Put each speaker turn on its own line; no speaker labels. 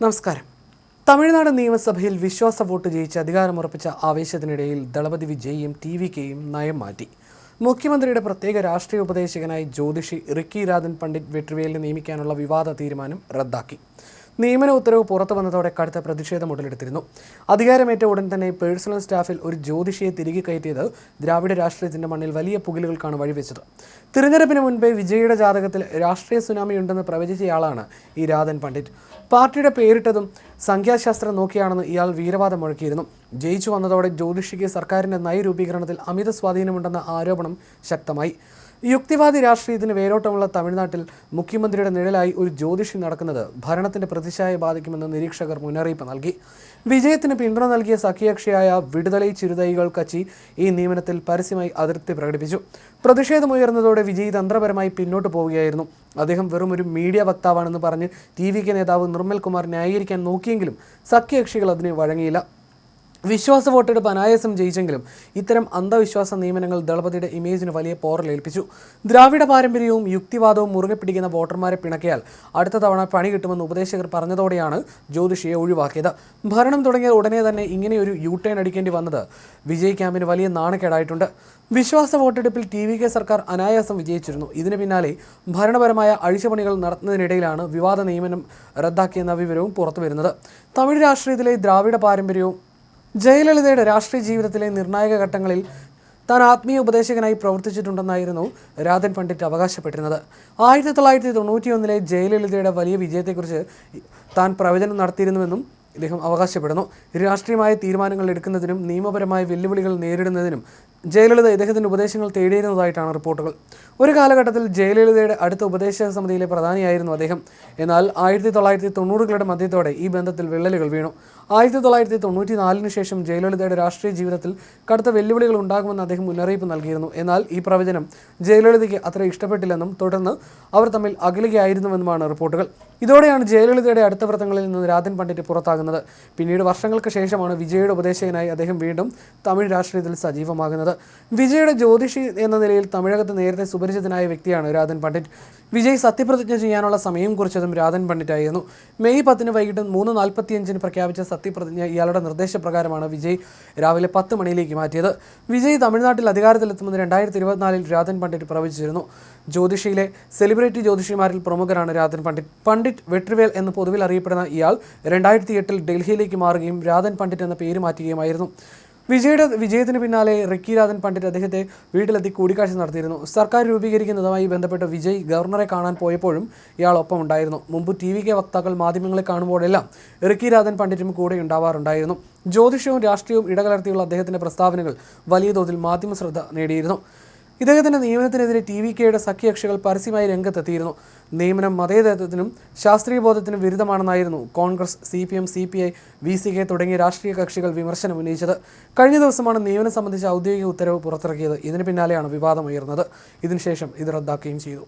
നമസ്കാരം. തമിഴ്നാട് നിയമസഭയിൽ വിശ്വാസ വോട്ട് ജയിച്ച് അധികാരമുറപ്പിച്ച ആവേശത്തിനിടയിൽ ദളപതി വിജയും ടി.വി.കെയും നയം മാറ്റി. മുഖ്യമന്ത്രിയുടെ പ്രത്യേക രാഷ്ട്രീയ ഉപദേശകനായി ജ്യോതിഷി റിക്കി രാജൻ പണ്ഡിറ്റ് വെട്രിവേലിനെ നിയമിക്കാനുള്ള വിവാദ തീരുമാനം റദ്ദാക്കി. നിയമന ഉത്തരവ് പുറത്തു വന്നതോടെ കടുത്ത പ്രതിഷേധം ഉടലെടുത്തിരുന്നു. അധികാരമേറ്റ ഉടൻ തന്നെ പേഴ്സണൽ സ്റ്റാഫിൽ ഒരു ജ്യോതിഷിയെ തിരികെ കയറ്റിയത് ദ്രാവിഡ രാഷ്ട്രീയത്തിന്റെ മണ്ണിൽ വലിയ പുകിലുകൾക്കാണ് വഴിവെച്ചത്. തിരഞ്ഞെടുപ്പിന് മുൻപേ വിജയുടെ ജാതകത്തിൽ രാഷ്ട്രീയ സുനാമിയുണ്ടെന്ന് പ്രവചിച്ചയാളാണ് ഈ രാജൻ പണ്ഡിറ്റ്. പാർട്ടിയുടെ പേരിട്ടതും സംഖ്യാശാസ്ത്രം നോക്കിയാണെന്ന് ഇയാൾ വീരവാദം മുഴക്കിയിരുന്നു. ജയിച്ചു വന്നതോടെ ജ്യോതിഷിക്ക് സർക്കാരിന്റെ നയരൂപീകരണത്തിൽ അമിത സ്വാധീനമുണ്ടെന്ന ആരോപണം ശക്തമായി. യുക്തിവാദി രാഷ്ട്രീയത്തിന് വേരോട്ടമുള്ള തമിഴ്നാട്ടിൽ മുഖ്യമന്ത്രിയുടെ നിഴലായി ഒരു ജ്യോതിഷി നടക്കുന്നത് ഭരണത്തിന്റെ പ്രതിച്ഛായ ബാധിക്കുമെന്ന് നിരീക്ഷകർ മുന്നറിയിപ്പ് നൽകി. വിജയത്തിന് പിന്തുണ നൽകിയ സഖ്യകക്ഷിയായ വിടുതലൈ ചിരുതൈകൾ കച്ചി ഈ നിയമനത്തിൽ പരസ്യമായി അതൃപ്തി പ്രകടിപ്പിച്ചു. പ്രതിഷേധമുയർന്നതോടെ വിജയ് തന്ത്രപരമായി പിന്നോട്ട് പോവുകയായിരുന്നു. അദ്ദേഹം വെറും ഒരു മീഡിയ വക്താവാണെന്ന് പറഞ്ഞ് ടി.വി.കെ നേതാവ് നിർമ്മൽ കുമാർ ന്യായീകരിക്കാൻ നോക്കിയെങ്കിലും സഖ്യകക്ഷികൾ അതിന് വഴങ്ങിയില്ല. വിശ്വാസ വോട്ടെടുപ്പ് അനായാസം ജയിച്ചെങ്കിലും ഇത്തരം അന്ധവിശ്വാസ നിയമനങ്ങൾ ദളപതിയുടെ ഇമേജിന് വലിയ പോറലേൽപ്പിച്ചു. ദ്രാവിഡ പാരമ്പര്യവും യുക്തിവാദവും മുറുകെ പിടിക്കുന്ന വോട്ടർമാരെ പിണക്കിയാൽ അടുത്ത തവണ പണി കിട്ടുമെന്ന് ഉപദേശകർ പറഞ്ഞതോടെയാണ് ജ്യോതിഷിയെ ഒഴിവാക്കിയത്. ഭരണം തുടങ്ങിയ ഉടനെ തന്നെ ഇങ്ങനെയൊരു യു-ടേൺ അടിക്കേണ്ടി വന്നത് വിജയ് ക്യാമ്പിന് വലിയ നാണക്കേടായിട്ടുണ്ട്. വിശ്വാസ വോട്ടെടുപ്പിൽ ടി.വി.കെ സർക്കാർ അനായാസം വിജയിച്ചിരുന്നു. ഇതിന് പിന്നാലെ ഭരണപരമായ അഴിച്ചുപണികൾ നടത്തുന്നതിനിടയിലാണ് വിവാദ നിയമനം റദ്ദാക്കിയെന്ന വിവരവും പുറത്തുവരുന്നത്. തമിഴ് രാഷ്ട്രീയത്തിലെ ദ്രാവിഡ പാരമ്പര്യവും ജയലളിതയുടെ രാഷ്ട്രീയ ജീവിതത്തിലെ നിർണായക ഘട്ടങ്ങളിൽ താൻ ആത്മീയ ഉപദേശകനായി പ്രവർത്തിച്ചിട്ടുണ്ടെന്നായിരുന്നു രാജൻ പണ്ഡിറ്റ് അവകാശപ്പെട്ടിരുന്നത്. 1991 ജയലളിതയുടെ വലിയ വിജയത്തെക്കുറിച്ച് താൻ പ്രവചനം നടത്തിയിരുന്നുവെന്നും ഇദ്ദേഹം അവകാശപ്പെടുന്നു. രാഷ്ട്രീയമായ തീരുമാനങ്ങൾ എടുക്കുന്നതിനും നിയമപരമായ വെല്ലുവിളികൾ നേരിടുന്നതിനും ജയലളിത ഇദ്ദേഹത്തിൻ്റെ ഉപദേശങ്ങൾ തേടിയിരുന്നതായിട്ടാണ് റിപ്പോർട്ടുകൾ. ഒരു കാലഘട്ടത്തിൽ ജയലളിതയുടെ അടുത്ത ഉപദേശക സമിതിയിലെ പ്രധാനിയായിരുന്നു അദ്ദേഹം. എന്നാൽ 1990കളുടെ മധ്യത്തോടെ ഈ ബന്ധത്തിൽ വിള്ളലുകൾ വീണു. 1994 ശേഷം ജയലളിതയുടെ രാഷ്ട്രീയ ജീവിതത്തിൽ കടുത്ത വെല്ലുവിളികൾ ഉണ്ടാകുമെന്ന് അദ്ദേഹം മുന്നറിയിപ്പ് നൽകിയിരുന്നു. എന്നാൽ ഈ പ്രവചനം ജയലളിതയ്ക്ക് അത്ര ഇഷ്ടപ്പെട്ടില്ലെന്നും തുടർന്ന് അവർ തമ്മിൽ അകലുകയായിരുന്നുവെന്നുമാണ് റിപ്പോർട്ടുകൾ. ഇതോടെയാണ് ജയലളിതയുടെ അടുത്ത വൃത്തങ്ങളിൽ നിന്ന് രാജൻ പണ്ഡിറ്റ് പുറത്താകുന്നത്. പിന്നീട് വർഷങ്ങൾക്ക് ശേഷമാണ് വിജയുടെ ഉപദേശകനായി അദ്ദേഹം വീണ്ടും തമിഴ് രാഷ്ട്രീയത്തിൽ സജീവമാകുന്നത്. വിജയുടെ ജ്യോതിഷി എന്ന നിലയിൽ തമിഴകത്ത് നേരത്തെ സുപരിചിതനായ വ്യക്തിയാണ് രാജൻ പണ്ഡിറ്റ്. വിജയ് സത്യപ്രതിജ്ഞ ചെയ്യാനുള്ള സമയം കുറിച്ചതും രാജൻ പണ്ഡിറ്റായിരുന്നു. മെയ് 10 വൈകിട്ട് 3:45 പ്രഖ്യാപിച്ച സത്യപ്രതിജ്ഞ ഇയാളുടെ നിർദ്ദേശപ്രകാരമാണ് വിജയ് രാവിലെ 10 മണിയിലേക്ക് മാറ്റിയത്. വിജയ് തമിഴ്നാട്ടിൽ അധികാരത്തിലെത്തുമെന്ന് 2024 രാജൻ പണ്ഡിറ്റ് പ്രവചിച്ചിരുന്നു. ജ്യോതിഷിയിലെ സെലിബ്രിറ്റി ജ്യോതിഷിമാരിൽ പ്രമുഖരാണ് രാജൻ പണ്ഡിറ്റ്. പണ്ഡിറ്റ് വെട്രിവേൽ എന്ന് പൊതുവിൽ അറിയപ്പെടുന്ന ഇയാൾ 2008 ഡൽഹിയിലേക്ക് മാറുകയും രാജൻ പണ്ഡിറ്റ് എന്ന പേര് മാറ്റുകയുമായിരുന്നു. വിജയുടെ വിജയത്തിന് പിന്നാലെ റിക്കി രാജൻ പണ്ഡിറ്റ് അദ്ദേഹത്തെ വീട്ടിലെത്തി കൂടിക്കാഴ്ച നടത്തിയിരുന്നു. സർക്കാർ രൂപീകരിക്കുന്നതുമായി ബന്ധപ്പെട്ട് വിജയ് ഗവർണറെ കാണാൻ പോയപ്പോഴും ഇയാൾ ഒപ്പം ഉണ്ടായിരുന്നു. മുമ്പ് ടി.വി.കെ വക്താക്കൾ മാധ്യമങ്ങളെ കാണുമ്പോഴെല്ലാം റിക്കി രാജൻ പണ്ഡിറ്റും കൂടെ ഉണ്ടാവാറുണ്ടായിരുന്നു. ജ്യോതിഷവും രാഷ്ട്രീയവും ഇടകലർത്തിയുള്ള അദ്ദേഹത്തിൻ്റെ പ്രസ്താവനകൾ വലിയ തോതിൽ മാധ്യമ ശ്രദ്ധ നേടിയിരുന്നു. ഇദ്ദേഹത്തിൻ്റെ നിയമനത്തിനെതിരെ ടി.വി.കെയുടെ സഖ്യകക്ഷികൾ പരസ്യമായി രംഗത്തെത്തിയിരുന്നു. നിയമനം മതേതരത്വത്തിനും ശാസ്ത്രീയ ബോധത്തിനും വിരുദ്ധമാണെന്നായിരുന്നു കോൺഗ്രസ്, CPM, CPI, VCK തുടങ്ങിയ രാഷ്ട്രീയ കക്ഷികൾ വിമർശനം ഉന്നയിച്ചത്. കഴിഞ്ഞ ദിവസമാണ് നിയമനം സംബന്ധിച്ച ഔദ്യോഗിക ഉത്തരവ് പുറത്തിറക്കിയത്. ഇതിന് പിന്നാലെയാണ് വിവാദമുയർന്നത്. ഇതിനുശേഷം ഇത് റദ്ദാക്കുകയും ചെയ്തു.